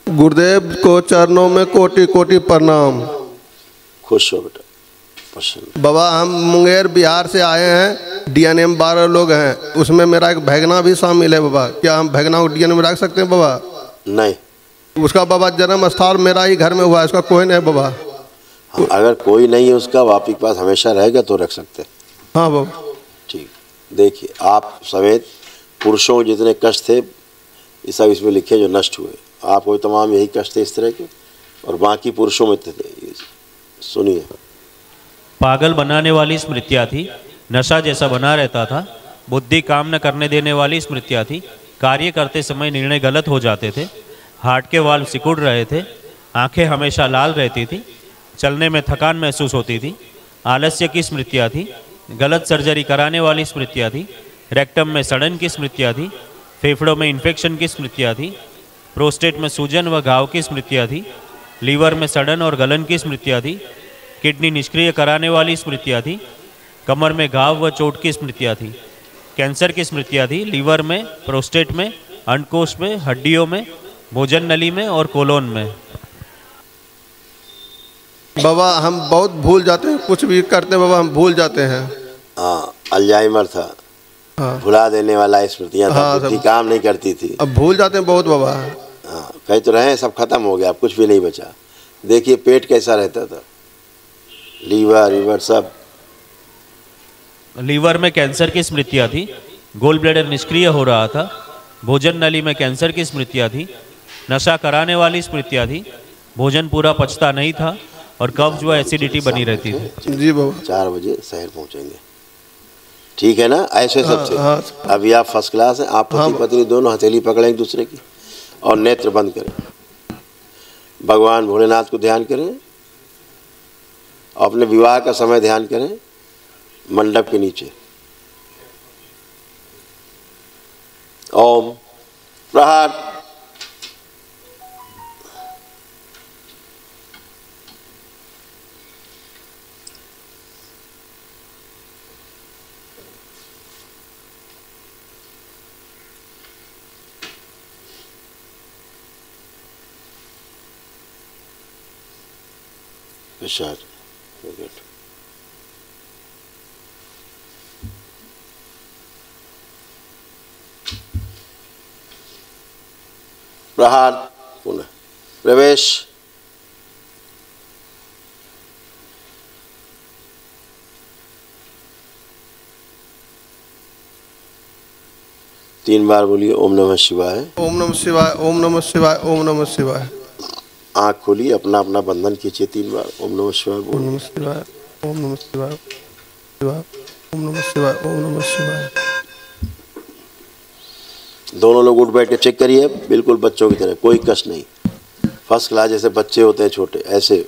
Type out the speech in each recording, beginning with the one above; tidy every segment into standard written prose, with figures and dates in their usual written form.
गुरुदेव को चरणों में कोटि कोटि प्रणाम। खुश हो बेटा, प्रसन्न। बाबा हम मुंगेर बिहार से आए हैं, डीएनए में 12 लोग हैं, उसमें मेरा एक भगना भी शामिल है बाबा। क्या हम भगना को डीएनए में रख सकते हैं बाबा? नहीं, उसका बाबा जन्म स्थल मेरा ही घर में हुआ है, उसका कोई नहीं बाबा। हाँ, अगर कोई नहीं है उसका, वो आपके पास हमेशा रहेगा तो रख सकते हैं। हाँ बाबा। ठीक, देखिए आप समेत पुरुषों को जितने कष्ट थे ये सब इसमें लिखे जो नष्ट हुए। आपको तमाम यही कष्ट थे इस तरह के, और बाकी पुरुषों में थे। सुनिए। पागल बनाने वाली स्मृतियाँ थी, नशा जैसा बना रहता था, बुद्धि काम न करने देने वाली स्मृतियाँ थी, कार्य करते समय निर्णय गलत हो जाते थे, हार्ट के वाल्व सिकुड़ रहे थे, आंखें हमेशा लाल रहती थी, चलने में थकान महसूस होती थी, आलस्य की स्मृतियाँ थी, गलत सर्जरी कराने वाली स्मृतियाँ थी, रेक्टम में सड़न की स्मृतियाँ थी, फेफड़ों में इन्फेक्शन की स्मृतियाँ थी, प्रोस्टेट में सूजन व घाव की स्मृतियाँ थी, लीवर में सड़न और गलन की स्मृतियाँ थी, किडनी निष्क्रिय कराने वाली स्मृतियाँ थी, कमर में घाव व चोट की स्मृतियाँ थी, कैंसर की स्मृतियाँ थी, लीवर में, प्रोस्टेट में, अंडकोश में, हड्डियों में, भोजन नली में और कोलोन में। बाबा हम बहुत भूल जाते हैं, कुछ भी करते हैं बाबा हम भूल जाते हैं। हाँ, अल्जाइमर था। हाँ। भुला देने वाला स्मृतियाँ था। हाँ, बुद्धि काम नहीं करती थी। अब भूल जाते हैं बहुत बाबा। हाँ, कहीं तो रहे, सब खत्म हो गया, अब कुछ भी नहीं बचा। देखिए पेट कैसा रहता था, लीवर सब। लीवर में कैंसर की स्मृतियाँ थी, गोल ब्लैडर निष्क्रिय हो रहा था, भोजन नली में कैंसर की स्मृतियाँ थी, नशा कराने वाली स्मृतियाँ थी, भोजन पूरा पचता नहीं था और कब्ज व एसिडिटी बनी रहती थी। जी बाबा। 4 बजे शहर पहुँचेंगे, ठीक है ना? ऐसे सबसे। हाँ। अभी आप फर्स्ट क्लास हैं, आप पति पत्नी दोनों हथेली पकड़ें एक दूसरे की और नेत्र बंद करें, भगवान भोलेनाथ को ध्यान करें, अपने विवाह का समय ध्यान करें, मंडप के नीचे ओम प्रहार। विशाल प्रहार, पुनः प्रवेश। तीन बार बोलिए ओम नमः शिवाय, ओम नमः शिवाय, ओम नमः शिवाय, ओम नमः शिवाय। आँख खोलिए, अपना अपना बंधन खींचिए 3 बार। ओम नमः शिवाय बोलिए। ओम नमः शिवाय, ओम नमः शिवाय, शिवाय, ओम नमः शिवाय, ओम नमः शिवाय। दोनों लोग उठ बैठ के चेक करिए, बिल्कुल बच्चों की तरह, कोई कष्ट नहीं। फर्स्ट क्लास जैसे बच्चे होते हैं छोटे, ऐसे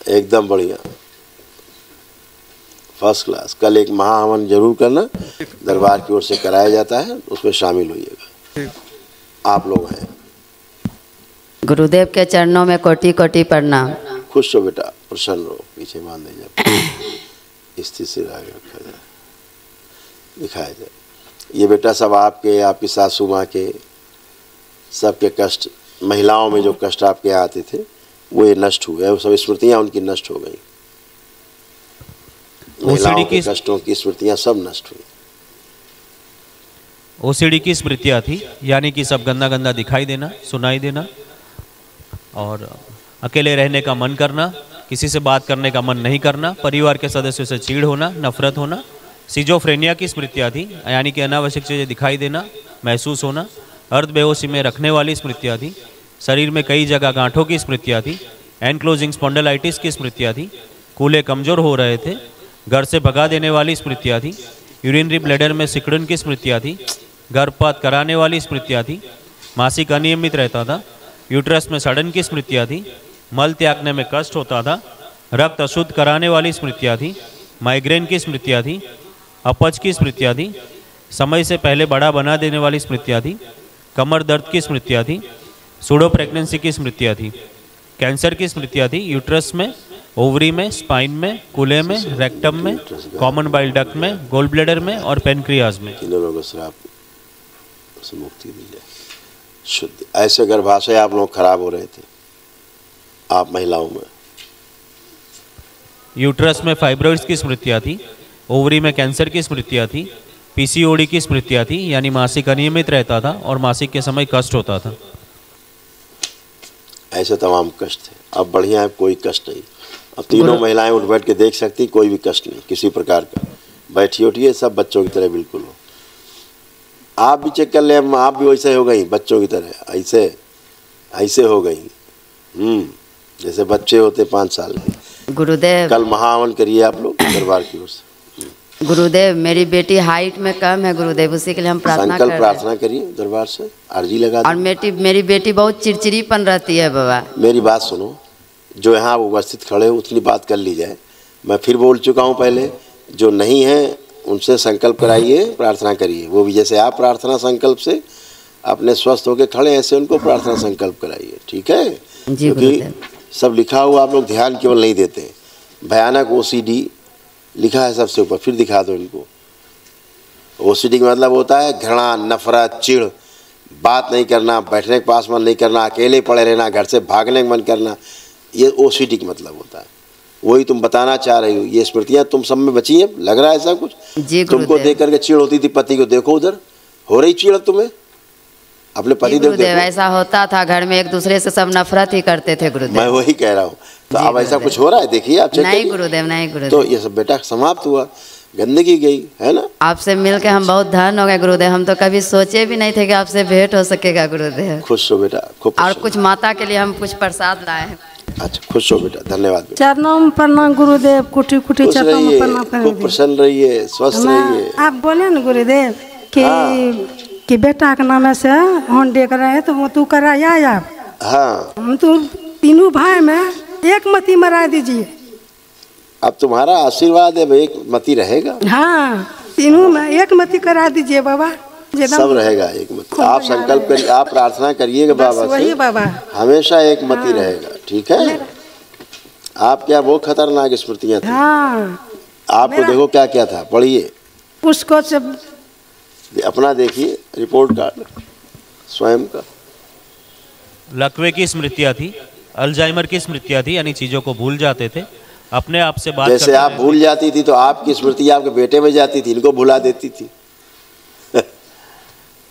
एकदम बढ़िया, फर्स्ट क्लास। कल एक महाहवन जरूर करना, दरबार की ओर से कराया जाता है, उसमें शामिल होइएगा। आप लोग हैं। गुरुदेव के चरणों में कोटि कोटि प्रणाम। खुश हो बेटा, प्रसन्न हो, पीछे बांधे जाए, स्थिर से आगे रखा जाए, दिखाया जाए। ये बेटा सब आपके, आपकी सासू माँ के, सबके कष्ट, महिलाओं में जो कष्ट आपके यहाँ आते थे वो ये नष्ट हुए, वो सब स्मृतियाँ उनकी नष्ट हो गई। महिलाओं के कष्टों की स्मृतियाँ सब नष्ट हुई। ओसीडी की स्मृतियाँ थी, यानी कि सब गंदा गंदा दिखाई देना, सुनाई देना, और अकेले रहने का मन करना, किसी से बात करने का मन नहीं करना, परिवार के सदस्यों से चीड़ होना, नफरत होना। सिजोफ्रेनिया की स्मृतियाँ थी, यानी कि अनावश्यक चीज़ें दिखाई देना, महसूस होना। अर्ध बेहोशी में रखने वाली स्मृतियाँ थी। शरीर में कई जगह गांठों की स्मृतियाँ थी। एनक्लोजिंग स्पॉन्डिलाइटिस की स्मृतियाँ थी। कूल्हे कमज़ोर हो रहे थे। घर से भगा देने वाली स्मृतियाँ थी। यूरिनरी ब्लैडर में सिकुड़न की स्मृतियाँ थी। गर्भपात कराने वाली स्मृतियाँ थी। मासिक अनियमित रहता था। यूट्रस में सड़न की स्मृतियाँ थी। मल त्यागने में कष्ट होता था। रक्त अशुद्ध कराने वाली स्मृतियाँ थी। माइग्रेन की स्मृतियाँ थी। अपच की स्मृतियाँ थी। समय से पहले बड़ा बना देने वाली स्मृतियाँ थी। कमर दर्द की स्मृतियाँ थी। सूडो प्रेगनेंसी की स्मृतियाँ थी। कैंसर की स्मृतियाँ थी। यूट्रस में ओवरी में, स्पाइन में, कूल्हे में, रेक्टम में, कॉमन बाइल डक्ट में, गोल ब्लेडर में और पेनक्रियाज में। तीनों लोगों को श्राप से मुक्ति दी जाए, शुद्ध। ऐसे गर्भाशय आप लोग खराब हो रहे थे, आप महिलाओं में। यूट्रस में फाइब्रॉइड्स की स्मृतियाँ थी, ओवरी में कैंसर की स्मृतियाँ थी, पीसीओडी की स्मृतियाँ थी, यानी मासिक अनियमित रहता था और मासिक के समय कष्ट होता था। ऐसे तमाम कष्ट थे, अब बढ़िया है, कोई कष्ट नहीं। अब तीनों महिलाएं उठ बैठ के देख सकती, कोई भी कष्ट नहीं किसी प्रकार का। बैठी उठिए, सब बच्चों की तरह बिल्कुल हो। आप भी चेक कर ले, आप भी वैसे हो गई बच्चों की तरह, ऐसे हो गई, जैसे बच्चे होते 5 साल के। गुरुदेव, कल महावन करिए आप लोग दरबार की ओर से। गुरुदेव मेरी बेटी हाइट में कम है गुरुदेव, उसी के लिए हम प्रार्थना कर संकल्प रहे हैं। प्रार्थना करिए दरबार से, अर्जी लगा और मेरी बेटी बहुत चिड़चिड़ीपन रहती है बाबा। मेरी बात सुनो, जो यहाँ उपस्थित खड़े हो उतनी बात कर ली जाए। मैं फिर बोल चुका हूँ पहले, जो नहीं है उनसे संकल्प कराइए, प्रार्थना करिए। वो भी जैसे आप प्रार्थना संकल्प से अपने स्वस्थ होकर खड़े, ऐसे उनको प्रार्थना संकल्प कराइए, ठीक है? क्योंकि सब लिखा हुआ आप लोग ध्यान केवल नहीं देते। भयानक OCD लिखा है सबसे ऊपर, फिर दिखा दो इनको। OCD का मतलब होता है घृणा, नफरत, चिढ़, बात नहीं करना, बैठने के पास मन नहीं करना, अकेले पड़े रहना, घर से भागने का मन करना, ये OCD का मतलब होता है। वही तुम बताना चाह रही हो, ये स्मृतियाँ तुम सब में बची हैं, लग रहा है ऐसा कुछ? तुमको देख करके चिढ़ होती थी, पति को देखो उधर हो रही चिढ़ तुम्हें, अपने पति देखो। ऐसा होता था घर में, एक दूसरे से सब नफरत ही करते थे गुरुदेव। मैं वही कह रहा हूँ, तो अब ऐसा कुछ हो रहा है, देखिए आप चेक नहीं गुरुदेव, नहीं गुरुदेव। तो ये सब बेटा समाप्त हुआ, गंदगी गई, है ना? आपसे मिलके हम बहुत धन्य हो गए गुरुदेव, हम तो कभी सोचे भी नहीं थे कि आपसे भेंट हो सकेगा गुरुदेव। खुश हो बेटा, खूब। और कुछ माता के लिए हम कुछ प्रसाद लाए हैं। अच्छा, खुश हो बेटा, धन्यवाद बेटा। चरणों में प्रणाम गुरुदेव, कुटी कुटी चरणों में प्रणाम खूब करेंगे। प्रसन्न रहिए, स्वस्थ रहिए। आप बोले ना गुरुदेव कि बेटा के नाम से होंडे कर रहे हैं, तो वो तू कराया आप? हाँ, हम तो तीनों भाई में एक मती मरा दीजिए। अब तुम्हारा आशीर्वाद है, एक मती रहेगा। हाँ, तीनों में एक मती करा दीजिए बाबा। सब रहेगा एक मती। आप संकल्प करिए, आप प्रार्थना करिएगा बाबा से, बाबा हमेशा एक मती रहेगा, ठीक है? आप क्या वो खतरनाक स्मृतियाँ थी? हाँ, आपको देखो क्या क्या था, पढ़िए उसको सब अपना, देखिए रिपोर्ट कार्ड स्वयं का। लकवे की स्मृतियाँ थी, अल्जाइमर की स्मृतियाँ थी, यानी चीज़ों को भूल जाते थे, अपने आप से बात जैसे आप भूल जाती थी तो आपकी स्मृति आपके बेटे में जाती थी, इनको भुला देती थी।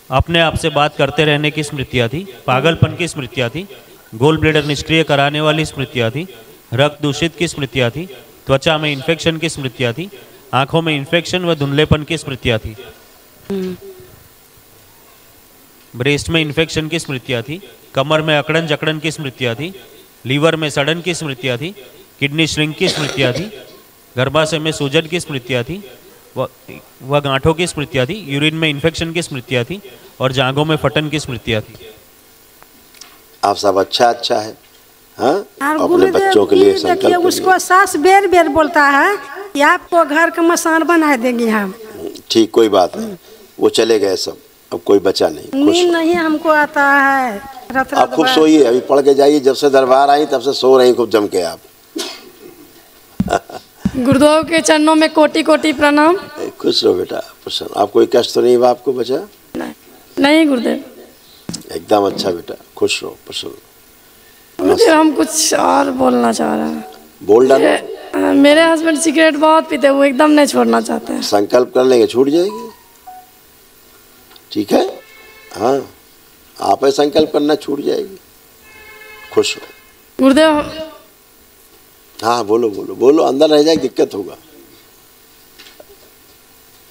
अपने आप से बात करते रहने की स्मृतियाँ थी, पागलपन की स्मृतियाँ थी, गोल ब्लेडर निष्क्रिय कराने वाली स्मृतियाँ थी, रक्त दूषित की स्मृतियाँ थी, त्वचा में इन्फेक्शन की स्मृतियाँ थी, आंखों में इन्फेक्शन व धुंधलेपन की स्मृतियाँ थी, ब्रेस्ट में इन्फेक्शन की स्मृतियाँ थी, कमर में अकड़न जकड़न की स्मृतियाँ थी, लीवर में सड़न की स्मृतियाँ थी, किडनी श्रिंक की स्मृतियाँ थी, गर्भाशय में सूजन की स्मृतियाँ थी, वह गांठों की स्मृतियाँ थी, यूरिन में इन्फेक्शन की स्मृतियाँ थी और जांघों में फटन की स्मृतियाँ थी। आप सब अच्छा है, हाँ? अपने गुरुदेव बच्चों के लिए संकल्प देखिए, उसको सास बेर बेर बोलता है कि आपको घर का मसान बना देंगे हम। ठीक, कोई बात नहीं, वो चले गए सब, अब कोई बचा नहीं। नींद नहीं हमको आता है, आप खूब सोइए, अभी पढ़ के जाइए, जब से दरबार आई तब से सो रही खूब जम के आप। गुरुदेव के चरणों में कोटि कोटि प्रणाम। खुश रहो बेटा, प्रसन्न। आप कोई कष्ट तो नहीं हुआ आपको, बचा? नहीं गुरुदेव, एकदम अच्छा बेटा, खुश रहो, प्रसन्न। गुरुदेव हम कुछ और बोलना चाह रहे हैं। बोल डालो। मेरे हस्बैंड सिगरेट बहुत पीते, वो एकदम नहीं छोड़ना चाहते हैं। संकल्प कर लेंगे, छूट जाएगी, ठीक है? हाँ, आप ही संकल्प करना, छूट जाएगी। खुश रहो गुरुदेव। हाँ, बोलो बोलो बोलो, अंदर रह जाए, दिक्कत होगा।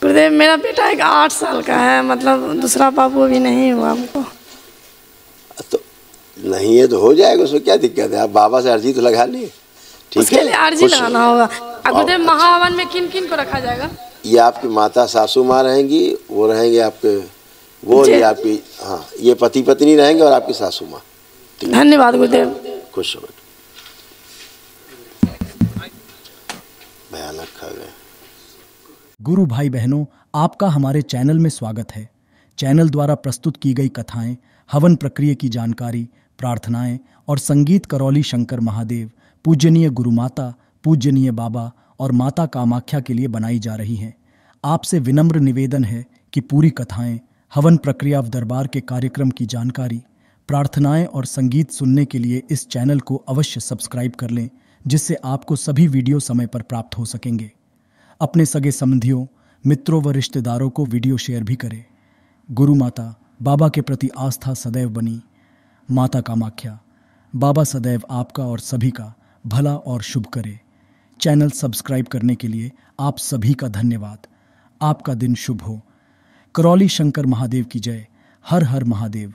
गुरुदेव मेरा बेटा एक 8 साल का है, मतलब दूसरा बाबू भी नहीं हुआ हमको। तो नहीं है तो हो जाएगा, उसमें क्या दिक्कत है? आप बाबा से अर्जी तो लगा लिए, ठीक है? उसके लिए अर्जी लगाना होगा। गुरुदेव महावन में किन किन को रखा जाएगा? ये आपकी माता सासू माँ रहेंगी, वो रहेंगे आपके, वो ये आपकी, हाँ, ये पति पत्नी रहेंगे और आपकी सासू माँ। धन्यवाद गुरुदेव। खुश हो। भयानक खा गए। गुरु भाई बहनों, आपका हमारे चैनल में स्वागत है। चैनल द्वारा प्रस्तुत की गई कथाएं, हवन प्रक्रिया की जानकारी, प्रार्थनाएं और संगीत करौली शंकर महादेव, पूजनीय गुरु माता, पूज्यनीय बाबा और माता कामाख्या के लिए बनाई जा रही हैं। आपसे विनम्र निवेदन है कि पूरी कथाएं, हवन प्रक्रिया व दरबार के कार्यक्रम की जानकारी, प्रार्थनाएं और संगीत सुनने के लिए इस चैनल को अवश्य सब्सक्राइब कर लें, जिससे आपको सभी वीडियो समय पर प्राप्त हो सकेंगे। अपने सगे संबंधियों, मित्रों व रिश्तेदारों को वीडियो शेयर भी करें। गुरु माता बाबा के प्रति आस्था सदैव बनी। माता कामाख्या बाबा सदैव आपका और सभी का भला और शुभ करे। चैनल सब्सक्राइब करने के लिए आप सभी का धन्यवाद। आपका दिन शुभ हो। करौली शंकर महादेव की जय। हर हर महादेव।